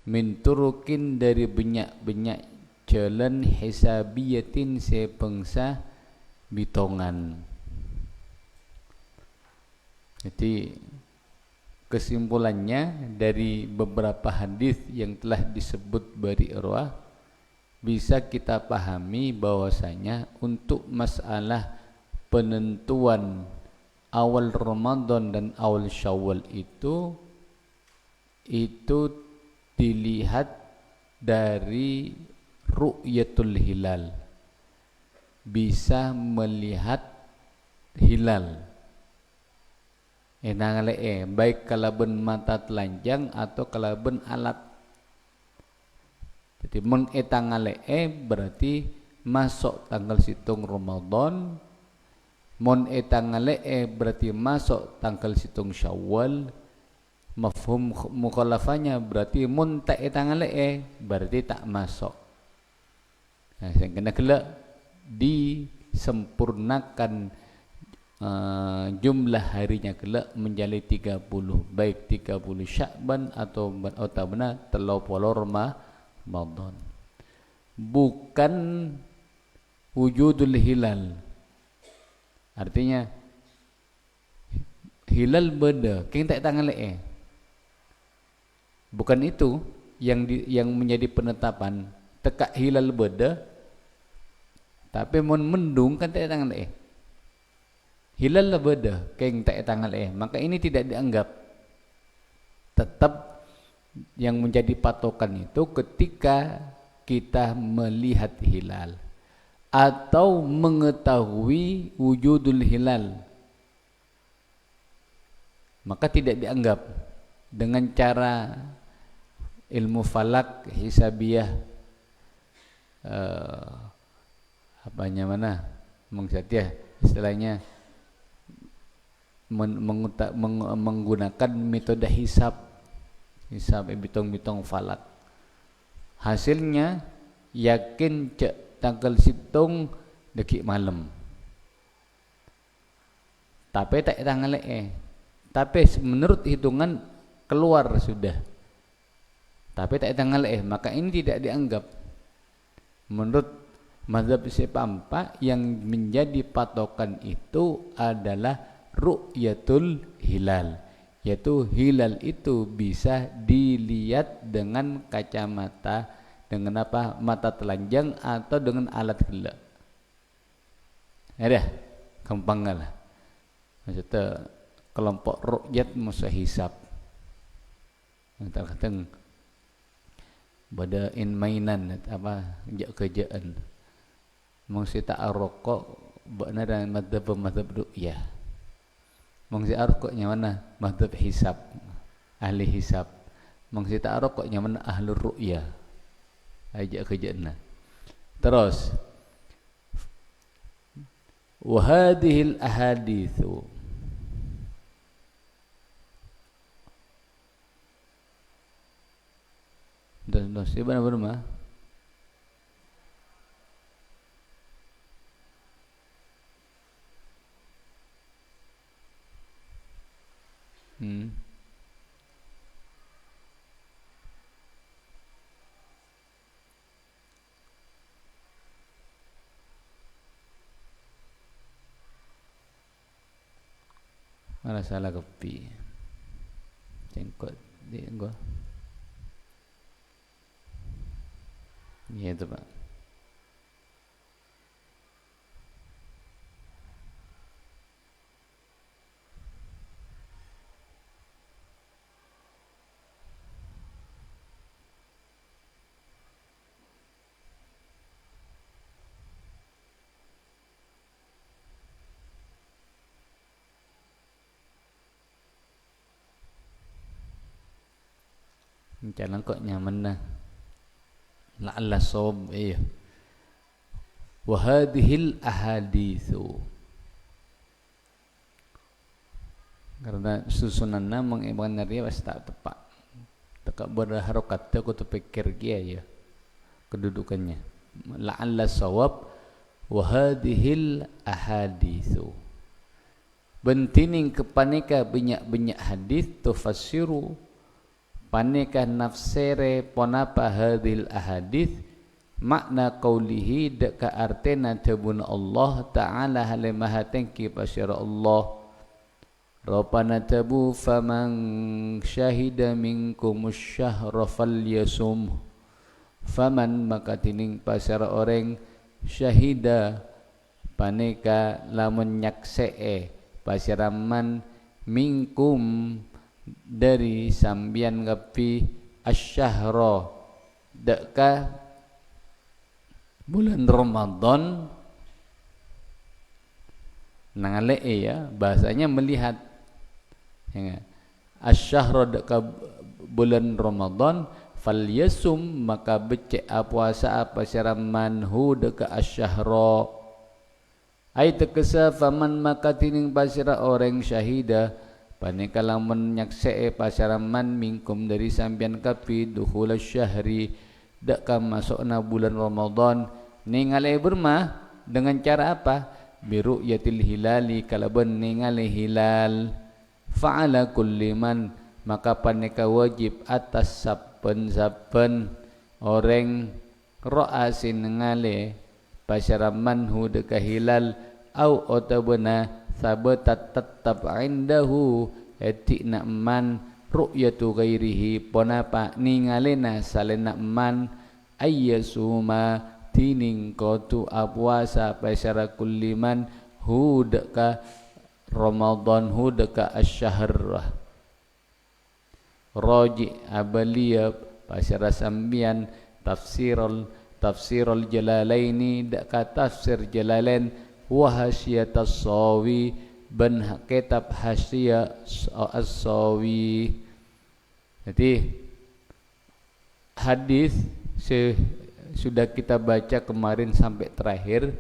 min turukin dari banyak jalan hisabiyatin sepengsa bitongan. Jadi kesimpulannya dari beberapa hadis yang telah disebut bari arwah bisa kita pahami bahwasanya untuk masalah penentuan awal Ramadan dan awal Syawal itu dilihat dari ru'yatul hilal, bisa melihat hilal baik kalaben mata telanjang atau kalaben alat. Jadi mun eta ngalee berarti masuk tanggal situng Ramadan, mun eta ngalee berarti masuk tanggal situng Syawal. Mafhum mukhalafahnya berarti mun tak eta ngalee berarti tak masuk. Nah, yang kena kelak disempurnakan jumlah harinya kelak menjadi 30, baik 30 Sya'ban atau benar 30 Ramadan. Bukan wujudul hilal. Artinya hilal beda, king tak tangan le. Bukan itu yang menjadi penetapan. Tekak hilal beda, tapi mun mendung kan tak tangan le. Hilal lah beda, keng tak tangan maka ini tidak dianggap. Tetap yang menjadi patokan itu ketika kita melihat hilal atau mengetahui wujudul hilal, maka tidak dianggap dengan cara ilmu falak, hisabiyah, mengsetia istilahnya menggunakan metode hisab bitong falak. Hasilnya yakin cek tanggal situng dekik malam. Tapi tak tanggal tapi menurut hitungan keluar sudah. Tapi tak tanggal maka ini tidak dianggap. Menurut mazhab Sepampa yang menjadi patokan itu adalah ru'yatul hilal, yaitu hilal itu bisa dilihat dengan kacamata, dengan apa? Mata telanjang atau dengan alat hilal. Ada gampang lah. Maksudnya kelompok ru'yat musa hisab. Kata-kata pada in mainan apa kerjaan. Maksudnya ta'arraq benar dan mazhab ru'yah. Mengsi arqoknya mana? Mazhab hisab, ahli hisab. Mengsi arqoknya mana? Ahlur ru'yah. Ajak kerjaan. Terus wa hadhil ahaditsu dan siapa nama? Malah salah kepi. Cengkot di gua. Iya itu Pak. Jalan kok nyaman nah. La'alla sob iya. Wa hadhil ahaditsu. Karena susunanna mengibaratkan dia pasti tak tepat. Tekak berharokat aku terpikir dia ya kedudukannya. La'alla sawab wa hadhil ahaditsu. Bentining kepaneka banyak hadis tufassiru paneka nafsere ponapa hadhil ahadith makna qaulihi deka artena tabun Allah ta'ala halemaha tengki pasyara Allah Rabbana tabu faman syahida minkumus syahra falyasum faman maka tining pasyara orang syahida paneka lamun nyaksee pasyaraman minkum dari sambian ngapi asyahra deka bulan Ramadan nangale ya bahasanya melihat ya, asyahra deka bulan Ramadan falyasum maka becek puasa apa syaraman hu deka asyahra ai tekesa faman maka tining pasyara orang syahida paneka lamun nyaksee pasyaraman minkum dari sambian kapi dukhul syahri dak masukna bulan Ramadan ningali bermah dengan cara apa biru'yatil hilali kalaban ningali hilal fa'ala kulli man maka paneka wajib atas saben-saben orang ra'asin ningali pasyaraman hu deka hilal au otabana sabatat tetap indahu etikna man ru'yatu ghairihi ponapa ningalena salena man ayyasuma tining kotu apwasa pasyara kulliman hu deka Ramadan hu deka asyahr raji abalia pasyara sambian tafsirul jalalaini deka tafsir jalalain wa hasyiatas sawi ban kitab hasyiah as-sawi. Jadi hadis sudah kita baca kemarin sampai terakhir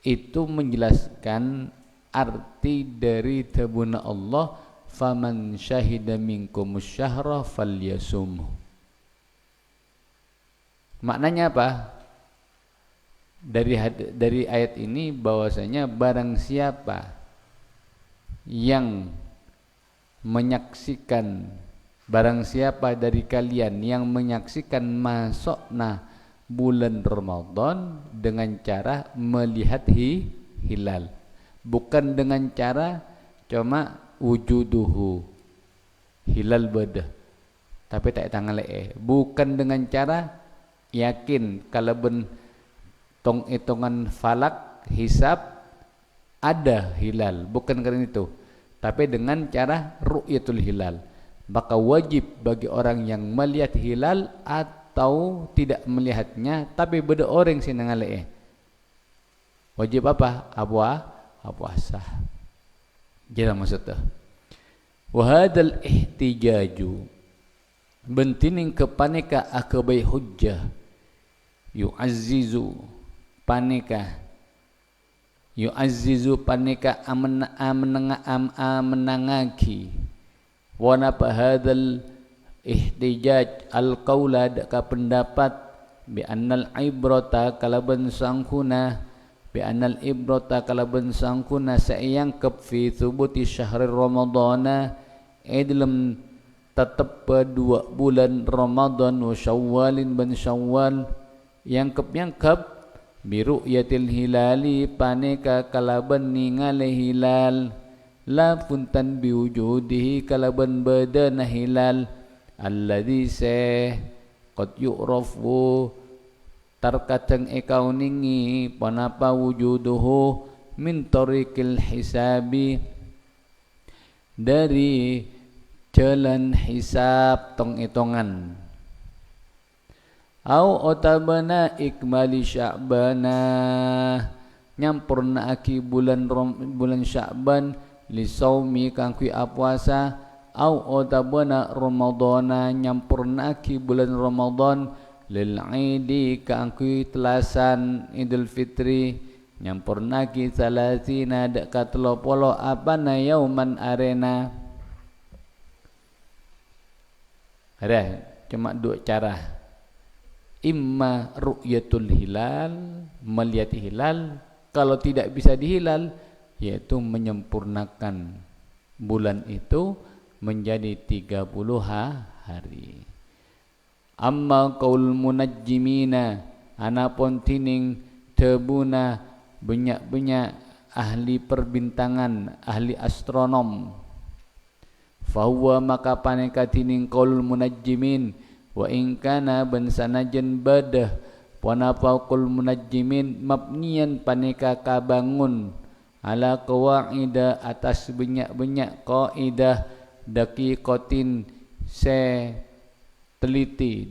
itu menjelaskan arti dari tabuna Allah faman syahida minkumus syahra falyasum. Maknanya apa? Dari ayat ini bahwasanya barang siapa yang menyaksikan, barang siapa dari kalian yang menyaksikan masukna bulan Ramadan dengan cara melihat hilal, bukan dengan cara cuma wujuduhu hilal bedah tapi tak tanggal bukan dengan cara yakin kalau ben tong hitungan falak hisab ada hilal, bukan karena itu, tapi dengan cara ru'yatul hilal. Maka wajib bagi orang yang melihat hilal atau tidak melihatnya tapi beda orang sih nangale wajib apa? Puasa. Jadi maksudnya wa hadzal ihtijaju bentining kepaneka akabai hujjah yu'azzizu paneka amenangaki wana hadzal ihtijaj al-qaula daka pendapat bi annal ibrata kalaban sangkuna bi annal ibrata kalaban sangkuna sayangkep fi thubuti syahr ramadana dalam tetap 2 bulan Ramadan wa syawalin ban syawal yangkep biru'yatil hilali paneka kalaban ningali hilal la puntan biwujudihi kalaban badana hilal alladhi qad yu'rafu tarkatang ikaw ningi panapa wujuduhu min tariqil hisabi dari jalan hisab tong hitungan au otabana ikmali sya'bana nyampurna aki bulan Sya'ban li saumi kangkui puasa au otabana ramadana nyampurna aki bulan Ramadan lil aidi kangkui telasan Idul Fitri nyampurna aki 30 deka 30 abana yauman arena. Ada cuma 2 cara. Imma ru'yatul hilal, melihat hilal, kalau tidak bisa dihilal yaitu menyempurnakan bulan itu menjadi 30 hari. Amma qaul munajjimina, anapun tining tebuna banyak-banyak ahli perbintangan, ahli astronom. Fahuwa maka paneka tining qaul munajjimin wa in kana bansanajan badah wanapa qaul munajjimin mabniyan paneka kabangun ala qawaida atas banyak-banyak kaidah daqiqatin se teliti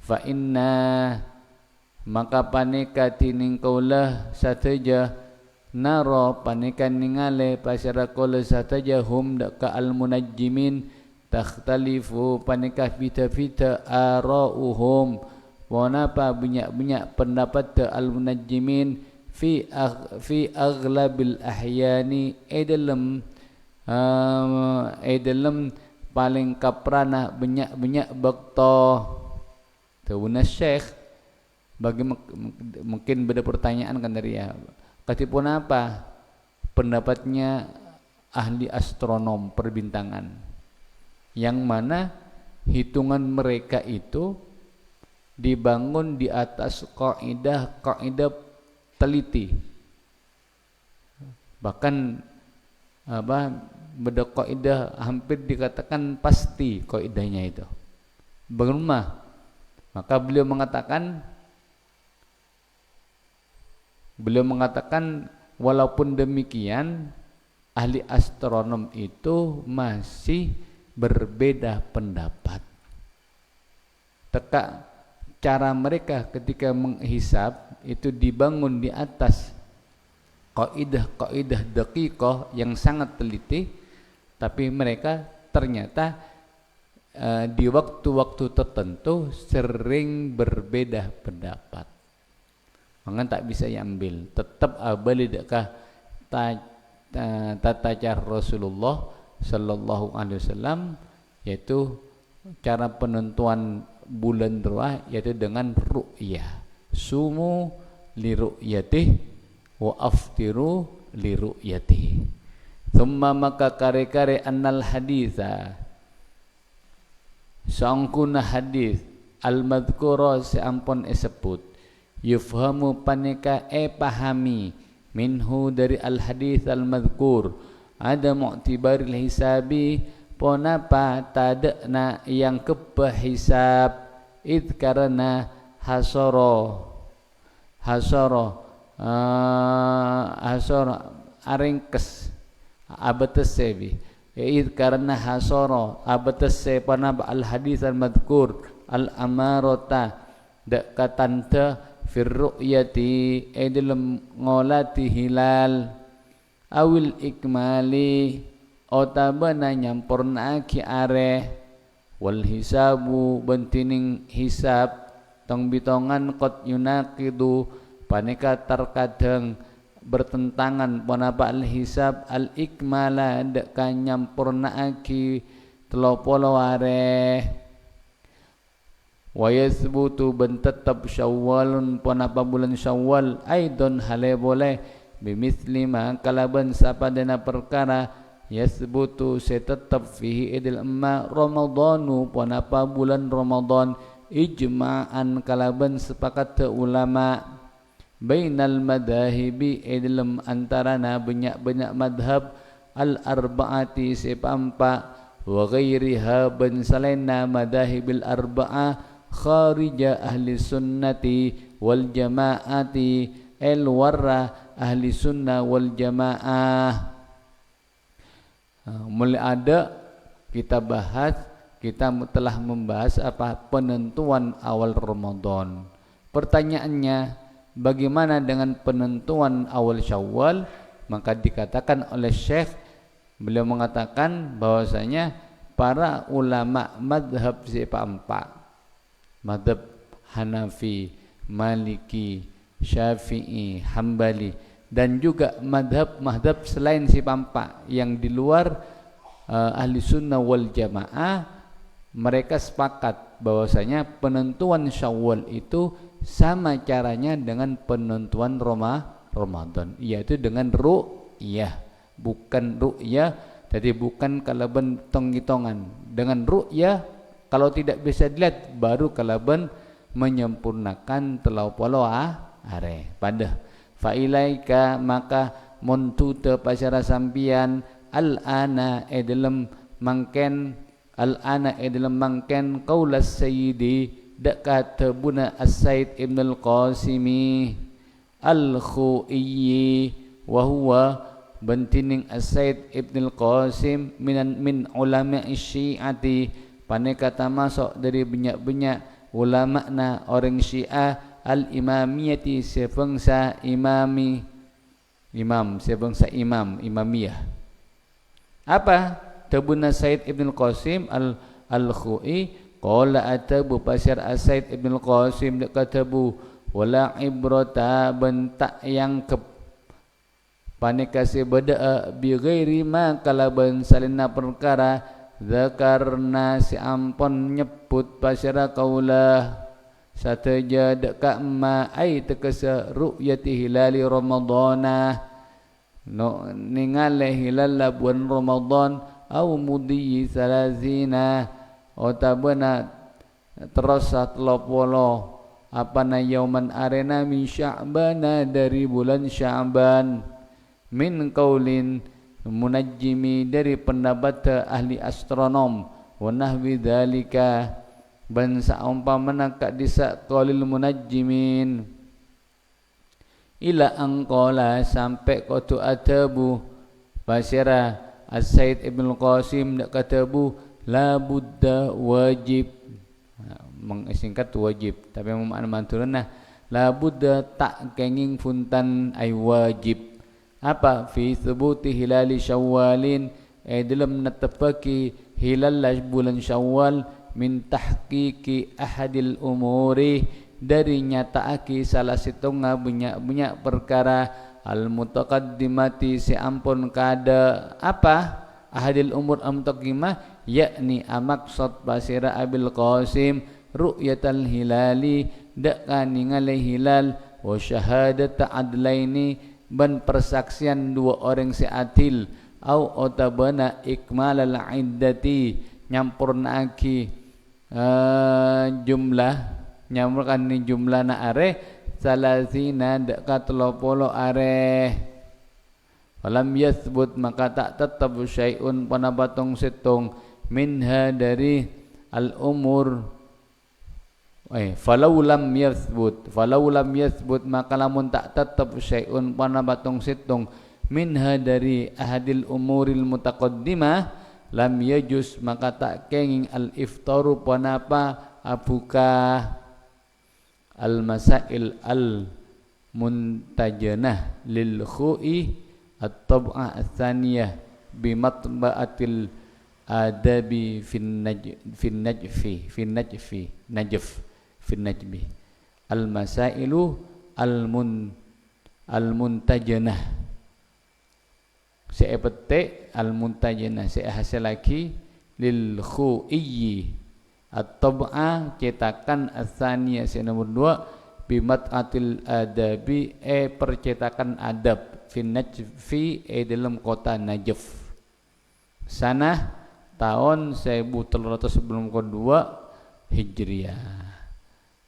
fa inna maka paneka tining kaulah sataja naro paneka ningale pasara kaulah sataja hum daka al munajjimin takhtalifu paneka fita arauhum wanapa banyak pendapat al munajjimin fi aghlabil ahyani dalam paling kaprana banyak bakto tawuna syekh bagi mungkin beda pertanyaan kan dari ya katipun apa pendapatnya ahli astronom perbintangan yang mana hitungan mereka itu dibangun di atas kaidah teliti, bahkan beda kaidah hampir dikatakan pasti kaidahnya itu. Bagaimana? Maka beliau mengatakan walaupun demikian ahli astronom itu masih berbeda pendapat. Cara mereka ketika menghisab itu dibangun di atas kaidah daqiqah yang sangat teliti, tapi mereka ternyata di waktu-waktu tertentu sering berbeda pendapat. Maka tak bisa diambil, tetap abalidakah tata cara Rasulullah sallallahu alaihi wasallam, yaitu cara penentuan bulan ruah yaitu dengan ru'yah. Sumu li ru'yatih wa aftiru li ru'yatih. Thumma maka kare-kare annal haditha sangkuna hadis al-madhkura seampun sebut yufhamu paneka pahami minhu dari al-hadis al-madhkur ada mu'tibaril hisabi ponapa tadakna yang kebahisab id karena hasoro aringkes abatesebi id karena hasoro abatese ponapa al hadis al madkur al amarota dak katanta fir ru'yati dalam ngolati hilal awil ikmali otabana nyampurna ki are wal hisabu bentining hisab tong bitongan qad yunaqidu paneka terkadang bertentangan panapa al hisab al ikmala dak nyampurna ki 30 are wa yathbutu ben tetap syawalun panapa bulan syawal aidon hale boleh bimithli ma kalaban sapadana perkara yasbutu setetap fihi idil emma ramadhanu panapa bulan Ramadan ijma'an kalaban sepakat ulama bainal madahibi idilem antarana banyak madhab al arba'ati sepampa wa ghairiha ban salaina madahibil arba'ah kharija ahli sunnati wal jama'ati el warra ahli sunnah wal jamaah. Mulai ada kita telah membahas apa penentuan awal Ramadan. Pertanyaannya, bagaimana dengan penentuan awal Syawal? Maka dikatakan oleh Syekh, beliau mengatakan bahwasanya para ulama madhab empat, madhab Hanafi, Maliki, Syafi'i, Hambali, dan juga madhab selain si pampa yang di luar ahli sunnah wal jamaah, mereka sepakat bahwasanya penentuan Syawal itu sama caranya dengan penentuan Ramadan, yaitu dengan ru'yah, bukan ru'yah Jadi bukan kalaban tong-hitongan. Dengan ru'yah kalau tidak bisa dilihat baru kalaban menyempurnakan telau polo are. Pada fa ilaika maka montuta pasara sampian al-ana dalam mangken al-ana dalam mangken qaulas sayyidi dak kata buna as-said ibn al-qasimi al-khu'iyyi wa huwa bantining as-said ibn al-qasim min ulama syi'ati pandai kata masuk dari banyak-banyak ulama na orang Syiah al-imamiyati sebangsa imamiyah. Apa tabuna Said ibn al-Qasim al-Khu'i qala atabu pasir as-Said ibn al-Qasim dak katabu wala ibrata bentak yang ke pandai kasih bada bi ghairi ma kalaban salina perkara zakarna si ampon nyebut pasyara kaulah sataja dekat ma ai tekasa ru'yati hilali ramadana no ningale hilal bulan Ramadan au mudi salazina otabana terasa telopolo apa na yauman arena min sya'bana dari bulan Sya'ban min qaulin munajjimi dari pendapat ahli astronom wa nahwi dzalika ban saumpamana ka disa qaulil munajjimin ila angqala sampai qatu atabu basyara as-said ibn al-qasim dak katabu la budda wajib mengisingkat wajib tapi makna manturna la budda tak kenging funtan ay wajib apa fi thubuti hilali syawalin dalam natapaki hilal bulan syawal min tahqiqi ahadil umuri dari nyataaki salah situnga banyak perkara al mutaqaddimati si ampun kada apa ahadil umur amtaqimah yakni amaksad basira abil qasim ru'yatal hilali dakkan ningali hilal wa syahadat adlaini ban persaksian dua orang seadil au otabana ikmalal iddati nyampurnaaki jumlah nyampurkan ni jumlah na are salazina dak katolopolo are falam yathbut maka tak tetap syai'un panabatong setong minha dari al umur falau lam yathbut maka lamun tak tetap syai'un panabatong setong minha dari ahadil umuril mutaqaddimah lam yajus maka tak kenging al iftaru panapa abuka al masail al muntajanah lil khu'i at-tab'ah ats-tsaniyah bi matba'atil adabi fin najbi al masailu al muntajanah seepete al muntajanah sehasil lagi lil khu'iyyi at-tab'ah cetakan ats-tsaniyah nomor 2 bimat'atil adabi percetakan adab fin najfi dalam kota Najaf sana tahun 1392 Hijriah.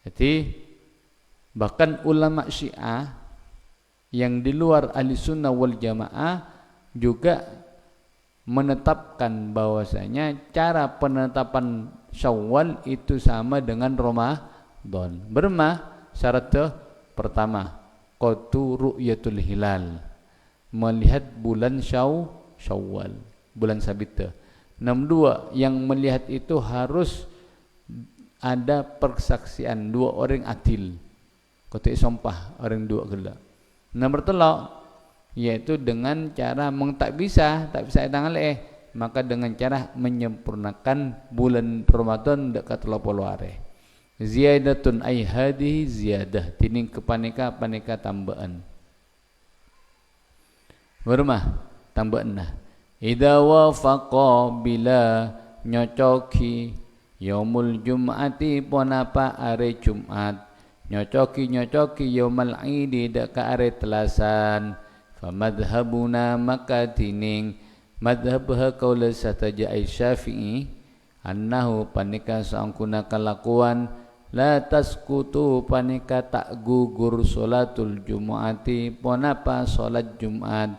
Jadi bahkan ulama Syiah yang di luar ahli sunnah wal jamaah juga menetapkan bahwasanya cara penetapan Syawal itu sama dengan Ramadan. Bermah syarat pertama qatu ru'yatul hilal, melihat bulan Syawal, bulan sabit. Nomor 2 yang melihat itu harus ada persaksian dua orang adil. Kotek sumpah orang dua gela. Nomor 3 yaitu dengan cara tak bisa tangan maka dengan cara menyempurnakan bulan Ramadan dekat 30 hari. Ziyadatun ay hadhihi ziyadah tining kepaneka tambahan. Bermah tambahan. Idza wafaqa bila nyocoki yaumul jum'ati ponapa are Jumat nyocoki yaumal idi dak ka are telasan famadhabuna maka tining madhabha qaula sataja Syafi'i annahu panika saangkuna kalakuan la taskutu panika tak gugur salatul jumuati ponapa salat Jumat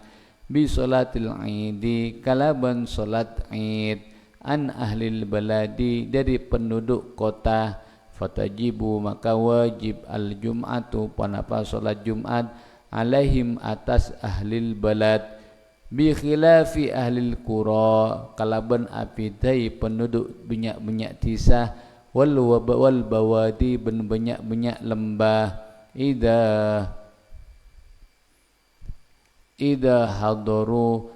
bi salatil idi kalaban salat id an ahlil baladi dari penduduk kota fatajibu maka wajib al jum'atu ponapa salat Jumat alaihim atas ahlil balad bi khilafi ahlil qura kalaban apidai penduduk banyak-banyak tisah wal bawadi ben banyak-banyak lembah ida hadaru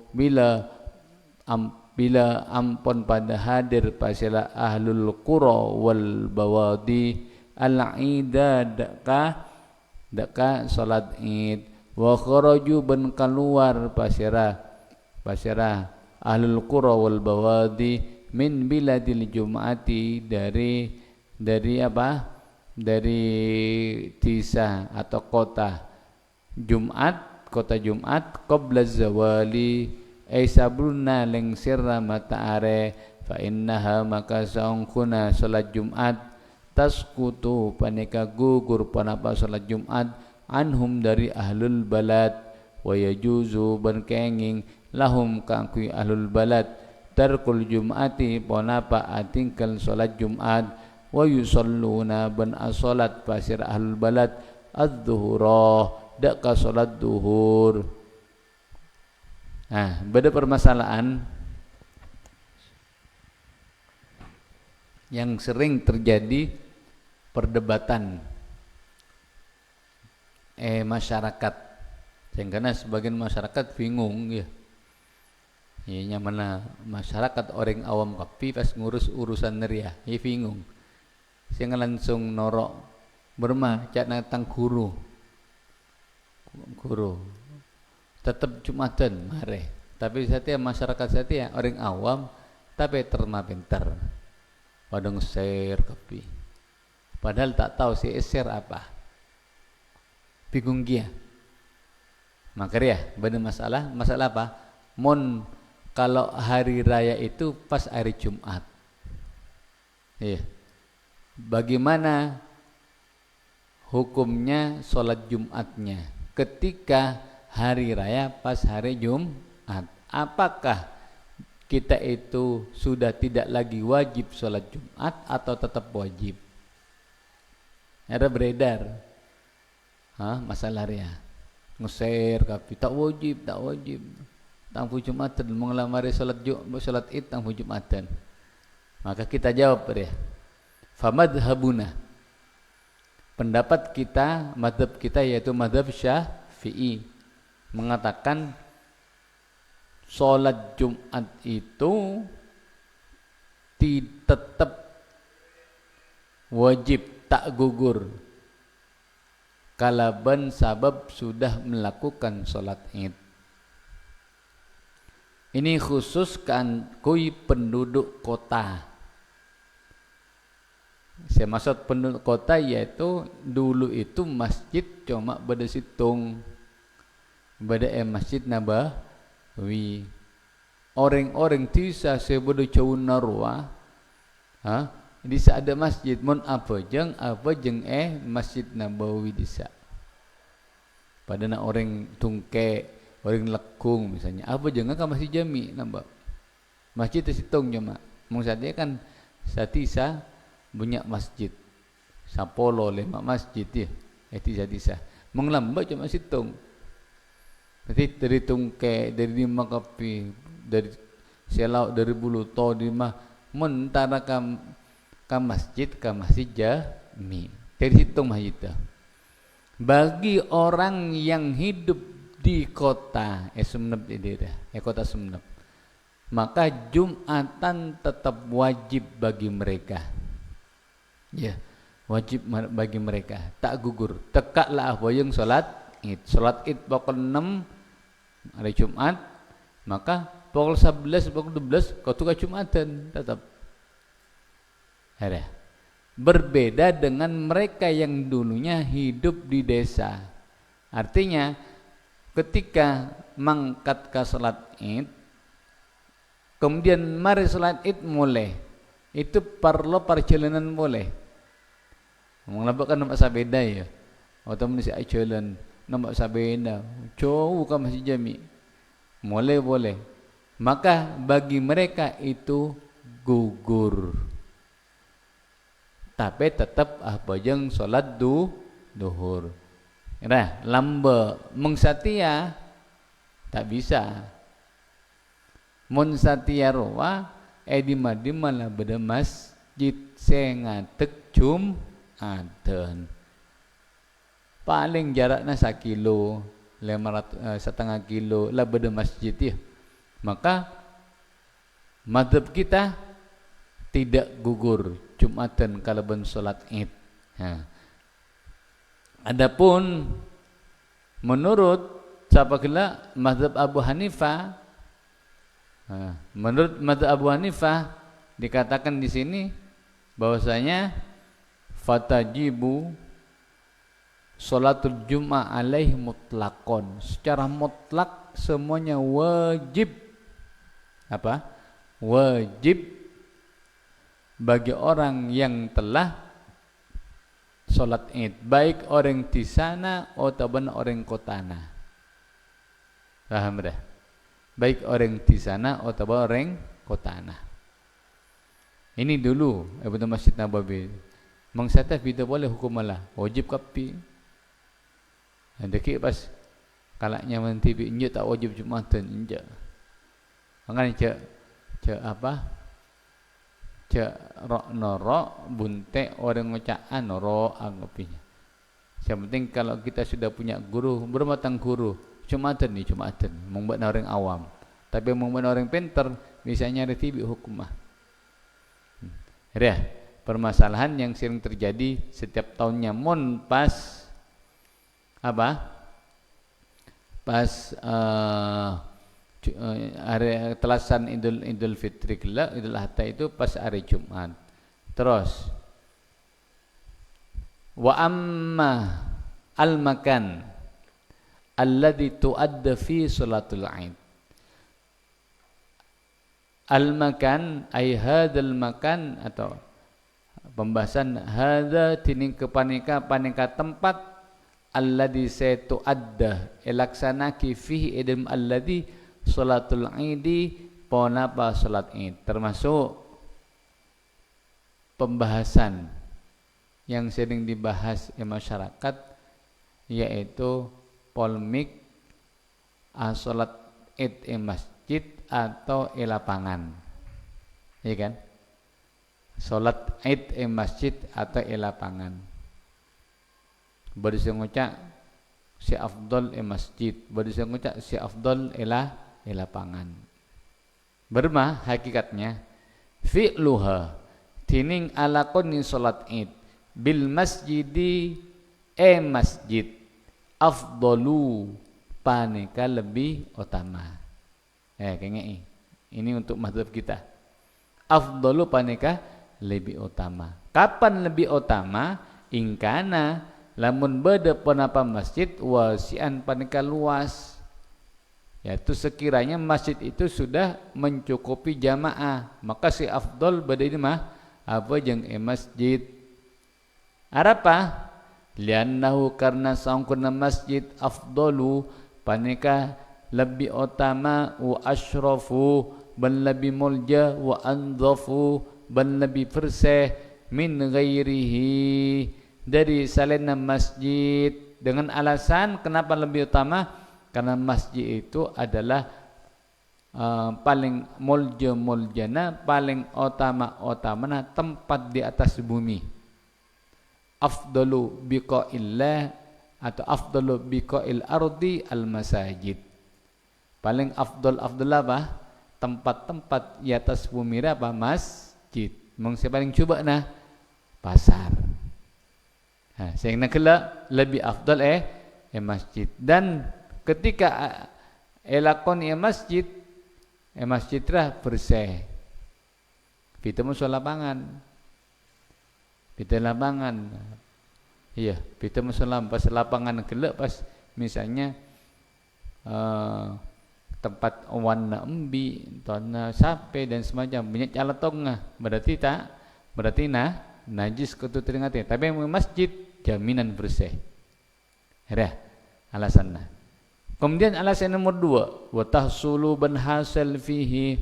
bila ampun pada hadir pasila ahlul qura wal bawadi al-ida daka salat id wa kharaju ben keluar pasira ahlul qura wal bawadi min biladil jum'ati dari apa dari desa atau kota Jumat qabla zawali ay sabruna lengsirna mata'are fa innaha maka saungkuna salat Jumat taskutu panika gugur panapa salat Jumat anhum dari ahlul balad wa yajuzu berkenging lahum kangkui ahlul balad tarkul jum'ati ponapa atingkal salat Jumat wa yusalluna ban asolat pasir ahlul balad adzuhura daka salat duhur. Nah, beda permasalahan yang sering terjadi perdebatan masyarakat, sehingga sebagian masyarakat bingung ya. Yang mana masyarakat orang awam kapi pas ngurus urusan neria, ya bingung. Sehingga langsung norok berma cak natang guru tetap Jumatan mare. Tapi setiap masyarakat setiap orang awam tapi terma pintar. Padang share kapi. Padahal tak tahu si share apa. Bingung dia. Maka ya, benar masalah apa? Mon kalau hari raya itu pas hari Jumat. Iya. Bagaimana hukumnya sholat Jumatnya ketika hari raya pas hari Jumat? Apakah kita itu sudah tidak lagi wajib sholat Jumat atau tetap wajib? Ada beredar masalah ya. Ngeser kapi tak wajib tangfu Jumatan mengelamari salat id tangfu Jumatan. Maka kita jawab ya, famadhabuna, pendapat kita, madhab kita yaitu madhab Syafi'i mengatakan salat Jumat itu tetap wajib tak gugur kalaban sabab sudah melakukan salat id. Ini khusus kui penduduk kota. Saya maksud penduduk kota yaitu dulu itu masjid cuma pada situng, pada masjid Nabawi. Orang-orang tisa sebeda jauh narwa, disa ada masjid mon apa jeng Masjid Nabawi disa. Pada nak orang tungke, orang lekung misalnya, apa jeng ka masjid jami nambah. Masjid situng cuma. Mung sadia kan satisa banyak masjid. Sapolo 5 masjid ya. Tisa. Mung lamba cuma situng. Berarti dari tungke, dari lima kapi, dari selau, dari bulu to di mah mentara ka masjid jami. Dari situng masjid. Bagi orang yang hidup di kota Sumenep kota Sumenep, maka Jumatan tetap wajib bagi mereka. Ya, wajib bagi mereka. Tak gugur. Tekaklah boyong salat id. Salat id pukul 6 hari Jumat, maka pukul 11, pukul 12 kau tukar Jumatan tetap. Ada. Berbeda dengan mereka yang dulunya hidup di desa. Artinya ketika mangkat ke salat id kemudian mari salat Id mulai, itu perlu perjalanan boleh. Mengapa kan nampak sabeda ya? Atau mesti jalan nampak sabeda, jauh kan masih jami. Mulai boleh. Maka bagi mereka itu gugur. Tapi tetap bajang salat duhur. Nah, lamba mengsatia tak bisa. Mun satia roa di malah beda masjid sengatek Jumatan. Paling jaraknya 1 kilo, 1,5 kilo lah beda masjid ya. Maka mazhab kita tidak gugur Jumatan kalaban salat Id. Adapun menurut siapa kala mazhab Abu Hanifah, menurut mazhab Abu Hanifah dikatakan di sini bahwasanya fatajibu sholatul Jum'ah alaih mutlakon, secara mutlak semuanya wajib. Apa? Wajib bagi orang yang telah sholat Id, baik orang di sana ataupun orang kotana. Paham dah? Baik orang di sana ataupun orang kotana. Ini dulu Ibnu Masjid Nabawi. Mangsata tidak boleh hukum malah wajib kapi. Deki pas kalaknya mentibi injak tak wajib Jumatan injak. Makanya cak apa? Cak rok norok bunte orang ngocaan norok anggapinya. Yang penting kalau kita sudah punya guru, bermatang guru, Jumatan nih Jumatan, membuat orang awam. Tapi membuat orang pintar misalnya retibi hukumah. Ya, permasalahan yang sering terjadi setiap tahunnya mon pas apa? Pas hari telasan Idul Fitri kelak, Idul Adha itu pas hari Jumat. Terus wa amma al-makan alladhi tuadda fi salatul Id. Al-makan ay hadzal makan, atau pembahasan hadza tining kepanika panika tempat alladhi setu adda elaksanaki fihi idam alladhi salatul Idi ponapa salat Id, termasuk pembahasan yang sering dibahas di masyarakat, yaitu polemik salat Id masjid atau lapangan, ya kan? Salat Id masjid atau lapangan. Bari ngucap si afdal masjid, bari ngucap si afdal lapangan. Bermah hakikatnya fi'luha tining alakoni salat Id bil masjidi masjid afdalu panika lebih utama. Kayaknya ini untuk mazhab kita. Afdalu panika lebih utama. Kapan lebih utama? Ingkana lamun beda penapa masjid wasian panika luas. Yaitu sekiranya masjid itu sudah mencukupi jamaah, maka si afdal beda ini mah apa jeung masjid. Arapa? Liannahu karena sangkuna masjid afdalu panika lebih utama wa asyrafu ban lebih mulja wa andhafu ban lebih bersih min ghairihi dari selain masjid. Dengan alasan kenapa lebih utama? Karena masjid itu adalah paling muljana, paling utama tempat di atas bumi. Afdalu biqa'illah atau afdalu biqa'il ardi al masajid. Paling afdal apa? Tempat-tempat di atas bumi apa? Masjid. Mungkin paling coba nah pasar. Sehingga kala lebih afdal masjid. Dan ketika elakon masjid lah bersih. Kita musuh lapangan. Kita lapangan. Iya, kita musuh pas lapangan kelak pas misalnya tempat warna embi, tanah sape dan semacam banyak cala tongah berarti najis kutu teringati. Tapi yang masjid jaminan bersih. Ada alasannya. Kemudian alasan nomor 2, wa tahsulu ban hasil fihi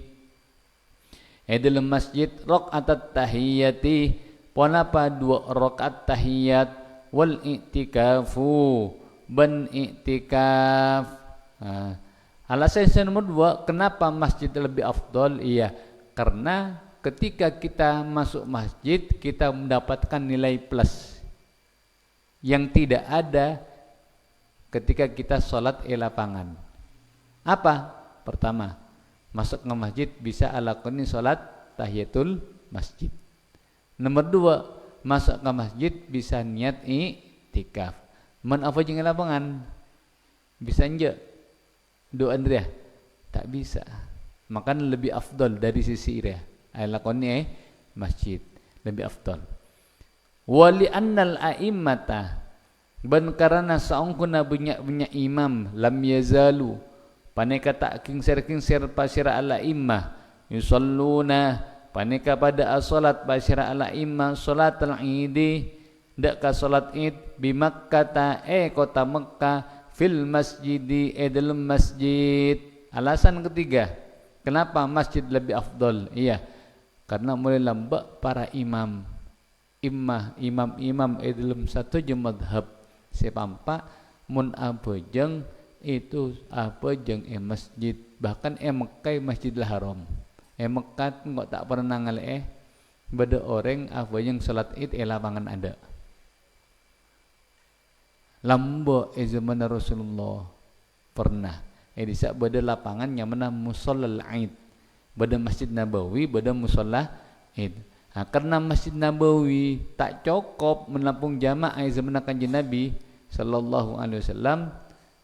dalam masjid raq'atat tahiyyati, ponapa 2 rakaat tahiyat wal i'tikafu ban i'tikaf. Alasan nomor 2, kenapa masjid lebih afdol? Iya, karena ketika kita masuk masjid kita mendapatkan nilai plus yang tidak ada ketika kita sholat di lapangan. Apa? Pertama, masuk ke masjid bisa alakoni sholat tahiyatul masjid. Nomor 2, masuk ke masjid bisa niat i'tikaf. Men apa jeung lapangan? Bisa enggak? Doa dia tak bisa. Makan lebih afdal dari sisi dia. Alakoni masjid lebih afdal. Wali annal a'immata, ban karana saungkuna banyak imam lam yazalu paneka tak kingser pasira ala immah yusalluna paneka pada salat pasira ala immah salatul idi dak ka salat id bi Makkah kota Mekah fil masjidi dalam masjid. Alasan ketiga, kenapa masjid lebih afdol? Iya, karena mulai lambak para imam dalam satu madhab sepampa mun abojeng itu abojeng masjid, bahkan Mekah Masjidil Haram. Mekah enggak tak pernah ngalih beda orang abojeng salat id lapangan ada. Lambo zaman Rasulullah pernah bisa beda lapangan yang mana musallal Id, beda Masjid Nabawi, beda musalla Id. Karena Masjid Nabawi tak cukup menampung jamaah zaman Kanjeng Nabi sallallahu alaihi wasallam,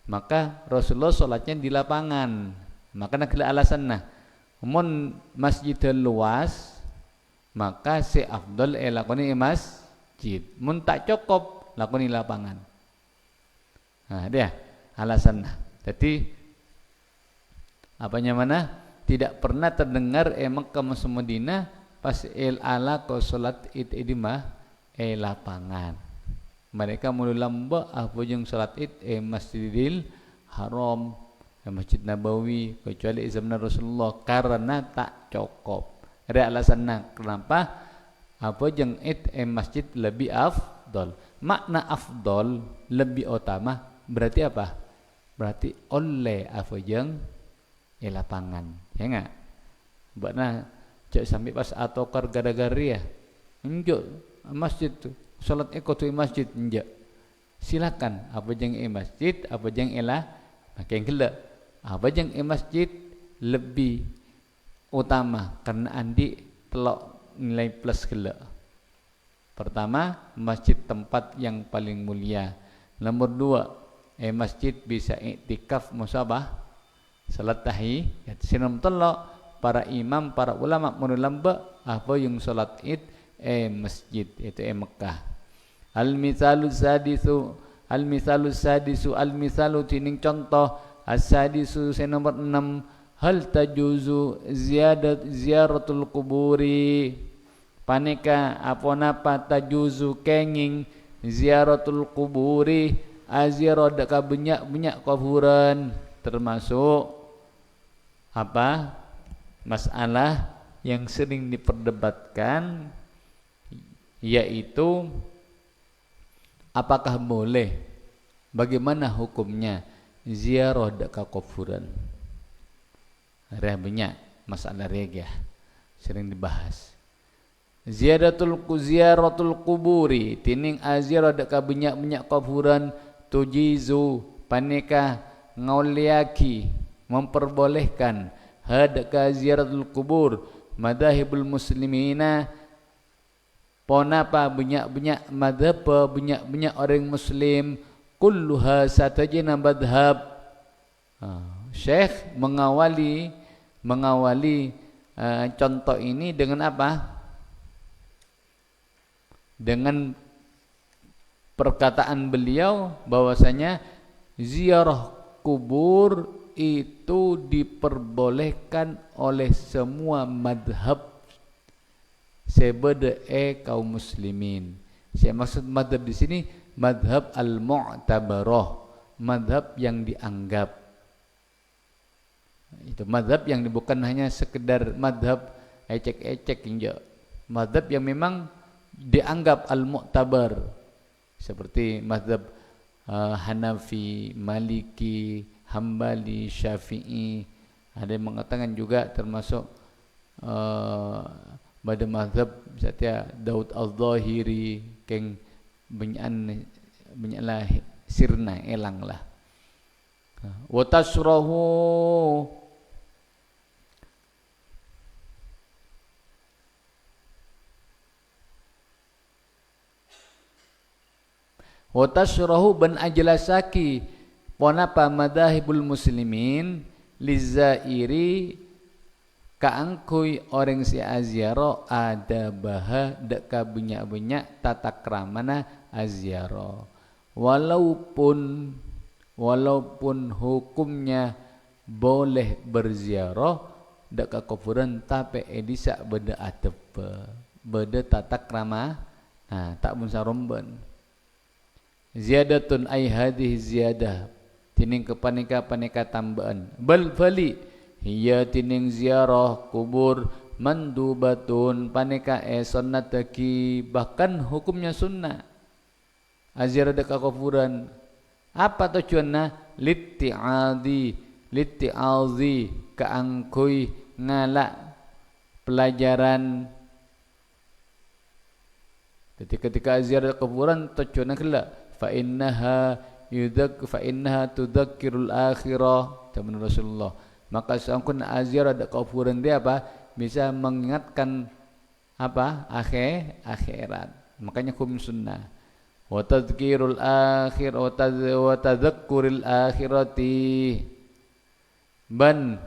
maka Rasulullah salatnya di lapangan. Maka nak alasan mun masjid luas maka si afdal lakoni masjid. Mun tak cukup lakoni lapangan. Dia alasan. Jadi apanya mana tidak pernah terdengar Mekah masuk Madinah pas ala ko salat id mah lapangan. Mereka mulu lamba apa jeung salat id Masjidil Haram, Masjid Nabawi, kecuali zaman Rasulullah karena tak cukup. Ada alasan kenapa apa jeung id masjid lebih afdol. Makna afdol lebih utama berarti apa? Berarti oleh apa jeung lapangan, ya enggak? Bakna cek sampai pas atokar gara-gara ya. Enjuk masjid tu salat tu masjid enjuk. Silakan apa jeung masjid, apa jeung makin gila. Apa jeung masjid lebih utama karena andi telok nilai plus gila. Pertama, masjid tempat yang paling mulia. Nomor 2, masjid bisa iktikaf musabah salat tahiyat. Sinam telok para imam, para ulama menulamba apa yang salat id masjid itu Mekah. Al-mithalu sadisu tining contoh as-sadisu nomor 6, hal tajuzu ziyaratul kuburi paneka apa tajuzu kenging ziaratul kuburi azirah deka banyak kuburan, termasuk apa masalah yang sering diperdebatkan, yaitu apakah boleh, bagaimana hukumnya ziarah deka kuburan. Ada banyak masalah regah sering dibahas. Ziyaratul kuburi tining azirah deka banyak kuburan tujizu paneka ngauliaki memperbolehkan hadaka ziyaratul kubur madahibul muslimina ponapa banyak madhab banyak orang muslim kulluha satajina madhab. Syekh mengawali contoh ini dengan apa? Dengan perkataan beliau bahwasanya ziarah kubur itu diperbolehkan oleh semua madhab sebeda kaum muslimin. Saya maksud madhab di sini madhab al-mu'tabarah, madhab yang dianggap. Itu madhab yang bukan hanya sekedar madhab ecek-ecek inja. Madhab yang memang dianggap al-mu'tabar, seperti madhab Hanafi, Maliki, Hambali, Syafi'i. Ada yang mengatakan juga termasuk pada mazhab misalnya Daud Al-Zahiri keng benyalah sirna elang lah. Wa tasrahu ban ajlasaki ponapa madahibul muslimin lizairi kaangkui orang si aziaro ada baha deka banyak tata kramana aziaro walaupun hukumnya boleh berziarah deka kufuran tapi edisa beda atep beda tata krama tak pun saromban ziyadatun ay hadhihi ziyadah tining kepaneka tambahan bal fali hiya tining ziarah kubur mandubatun paneka sunnataki bahkan hukumnya sunnah aziarah deka kufuran apa tujuannya liti'azi kaangkui ngalak pelajaran. Jadi ketika ziarah kuburan tujuannya kelak fa innaha tudzakirul akhirah zaman Rasulullah. Maka seangkun ziarah ke kuburan dia apa? Bisa mengingatkan apa? Akhirat. Makanya hukum sunnah. Wa tadzkirul akhir wa tadzakkuril akhirati. Ban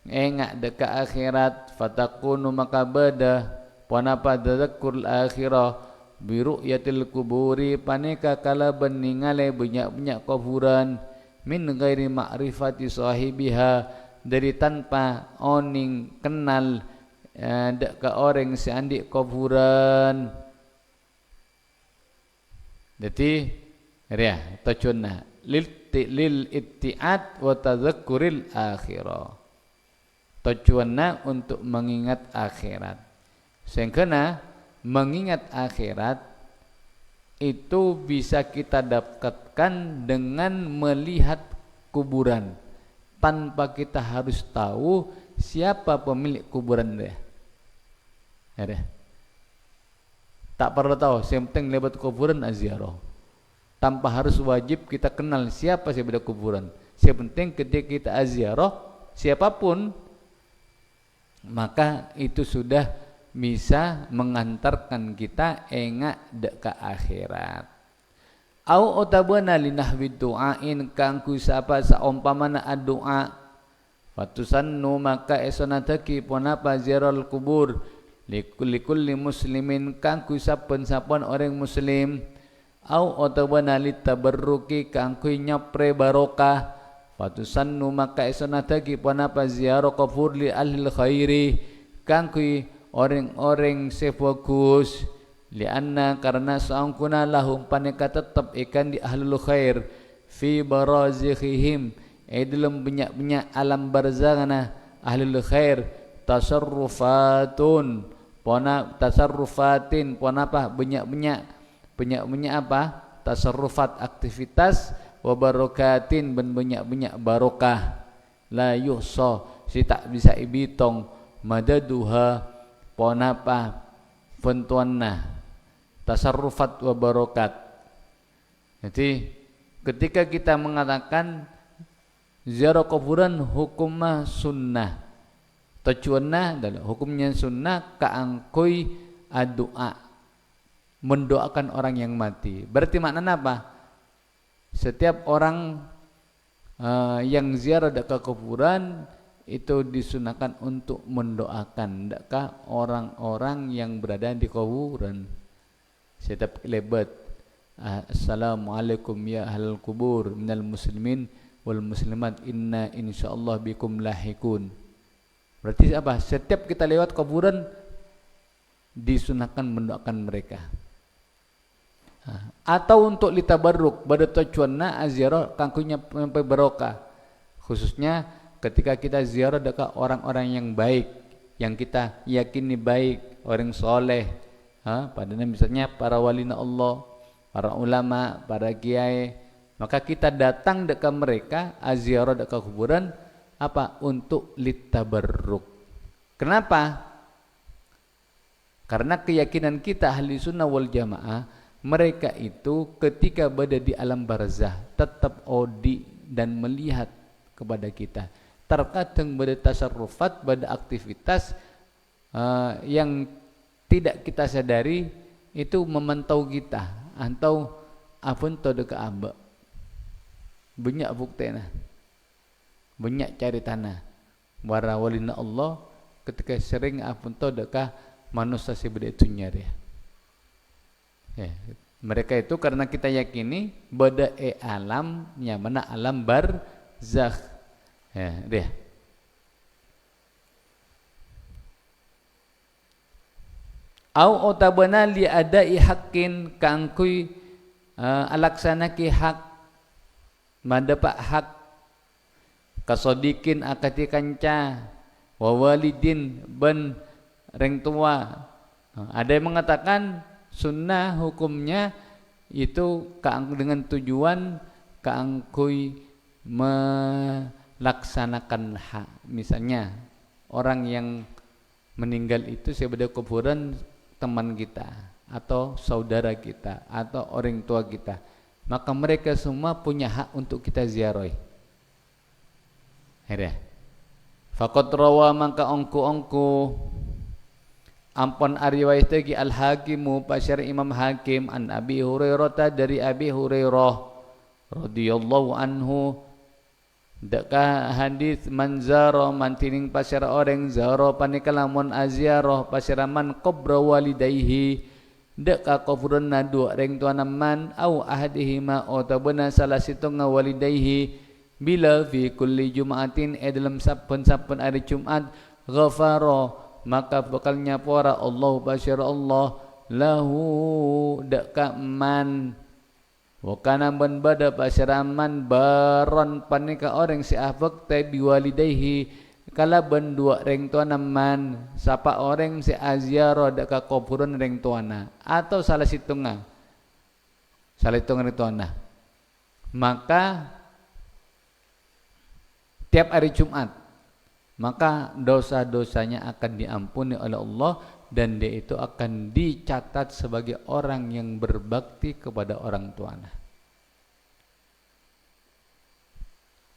engak deka akhirat fatakunu maka bada panapa tadzakkurul akhirah biru'yatil kuburi paneka kala beningale banyak kuburan min ghairi ma'rifati sahibiha dari tanpa oning kenal ke orang seandik kuburan. Jadi ya tujuannya lil itti'at wa tadzakkuril akhirah. Tujuannya untuk mengingat akhirat. Sehingga mengingat akhirat itu bisa kita dapatkan dengan melihat kuburan tanpa kita harus tahu siapa pemilik kuburan dia. Ya deh. Tak perlu tahu, yang penting lewat kuburan aziarah. Tanpa harus wajib kita kenal siapa pada kuburan. Yang penting ketika kita aziarah siapapun maka itu sudah bisa mengantarkan kita engak deka akhirat. Au otabana linahwi du'ain kangku sapa saumpamana doa fatusannu maka esonataki ponapa ziarah kubur likulli muslimin kangku saben-saben orang muslim au otabana litabarruki kangku nyapre barokah fatusannu maka esonataki ponapa ziarah kubur li ahlil khairi kangku orang-orang sebagus lianna karena saangkuna lahum paneka tetap ikan di ahlul khair fi barazikhihim dalam banyak-banyak alam barzana ahlul khair tasarrufatin pona apa banyak-banyak apa tasarrufat aktivitas wa barokatin ben banyak-banyak barokah la yuhsa si tak bisa ibitong madaduha ponapa pentuanna tasarrufat wa barokat. Jadi ketika kita mengatakan ziarah kuburan hukumnya sunnah tujuannya adalah hukumnya sunnah kaangkui doa mendoakan orang yang mati. Berarti maknanya apa? Setiap orang yang ziarah ke kuburan itu disunahkan untuk mendoakan orang-orang yang berada di kuburan. Setiap lebat assalamualaikum ya ahlal kubur minal muslimin wal muslimat inna insyaallah bikum lahikun. Berarti apa? Setiap kita lewat kuburan disunahkan mendoakan mereka. Atau untuk litabarruk pada tujuanna aziarah kangkunya sampai barokah. Khususnya ketika kita ziarah dekat orang-orang yang baik, yang kita yakini baik, orang soleh, padahal misalnya para walina Allah, para ulama, para kiai, maka kita datang dekat mereka, aziarah dekat kuburan, apa? Untuk litabarruk. Kenapa? Karena keyakinan kita ahli sunnah wal jamaah, mereka itu ketika berada di alam barzah tetap odi dan melihat kepada kita. Terkadang pada tasarrufat, pada aktivitas yang tidak kita sadari itu memantau kita atau apun to dekat amba. Banyak buktena. Banyak cari tanah. Wara walina Allah ketika sering apun to dekat manusia sebeda itu nyari. Ya, mereka itu karena kita yakini pada alam yang mana alam barzakh. Ya, dia. Au otabana li adai haqqin kangkui alaksana ki hak madapak hak kasodikin akati kanca wa walidin ben reng tua. Ada yang mengatakan sunnah hukumnya itu dengan tujuan kangkui laksanakan hak. Misalnya orang yang meninggal itu sebagai kuburan teman kita atau saudara kita atau orang tua kita, maka mereka semua punya hak untuk kita ziarahi. Ada. Faqad rawa maka ongku ampun riwayat lagi al-Hakimu pasyar Imam Hakim an Abi Hurairah dari Abi Hurairah radhiyallahu anhu. Daka hadis manzaro mantining pasara orang zaro panikalamun aziarah pasaraman qabra walidayhi daka kuburanna dua reng tuana man au ahadihima otabana salah situnga walidayhi bila fi kulli jum'atin dalam saben-saben hari Jumat ghafara maka bakal nyapora Allah pasara Allah lahu daka man wakana ban bada pasyaraman baron panika orang si afak tay biwalidayhi kala ban dua reng tuana man sapa orang si aziarah daka kuburan reng tuana atau salah situnga reng tuana, maka tiap hari Jumat maka dosa-dosanya akan diampuni oleh Allah dan dia itu akan dicatat sebagai orang yang berbakti kepada orang tuanya.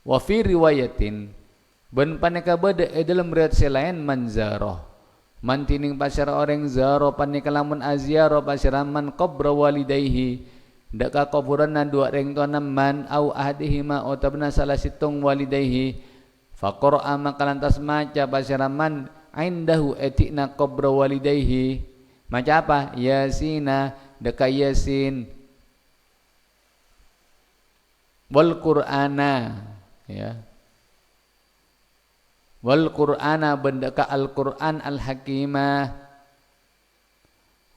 Wa fi riwayatin ban paneka bade dalam riwayat selain manzarah mantining pasyara orang zaro paneka lamun aziarah pasyaraman qabra walidayhi daka kuburanna dua reng tuana man au ahadihima otabna salah situng walidayhi faqara maka lantas maca pasyaraman indahu etikna qabra walidayhi maca apa? Yasina deka Yasin wal Qur'ana ya wal Qur'ana bendeka Al-Qur'an Al-Hakimah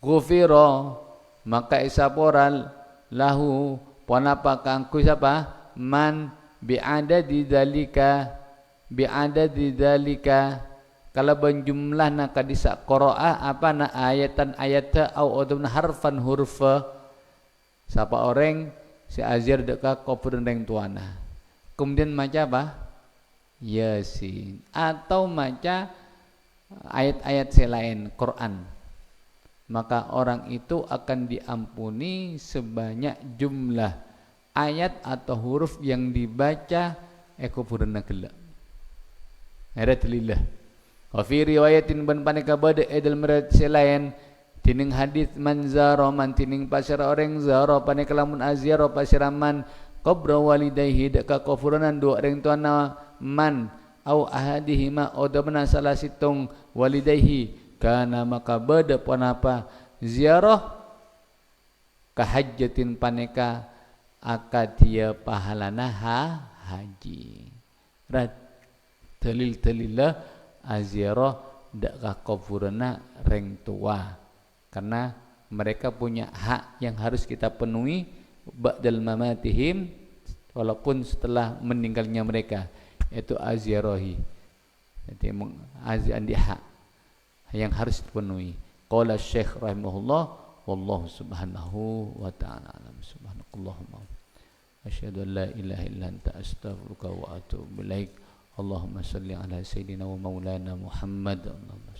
ghufira maka isaporal lahu ponapa kangku siapa man bi'adadi dzalika kalau berjumlah nak kadisa qiraah apa na ayatan ayata au udun harfan hurfa siapa orang si azir dekat kuburan reng tuana kemudian maca apa Yasin atau maca ayat-ayat selain Quran maka orang itu akan diampuni sebanyak jumlah ayat atau huruf yang dibaca kuburan gelak alhamdulillah. Wa fi riwayatin ban paneka bade dalam riwayat selain tining hadis manzaro mantining pasyara orang zaro paneka lamun aziarah pasyaraman qabra walidayhi daka kufuranan dua orang tuana man au ahadihima odabna salah situng walidayhi kana maka bade panapa ziarah kahajjatin paneka akadia pahalana haji. Dalil-dalillah aziarah dak ka kuburna reng tua, karena mereka punya hak yang harus kita penuhi ba'dal mamatihim, walaupun setelah meninggalnya mereka, yaitu aziarahi. Jadi andi hak yang harus dipenuhi. Qala Syekh rahimahullah, wallahu subhanahu wa ta'ala alam. Subhanakallahumma asyhadu an la ilaha illa anta astaghfiruka wa atubu ilaik. Allahumma salli ala sayyidina wa maulana Muhammad. Allahumma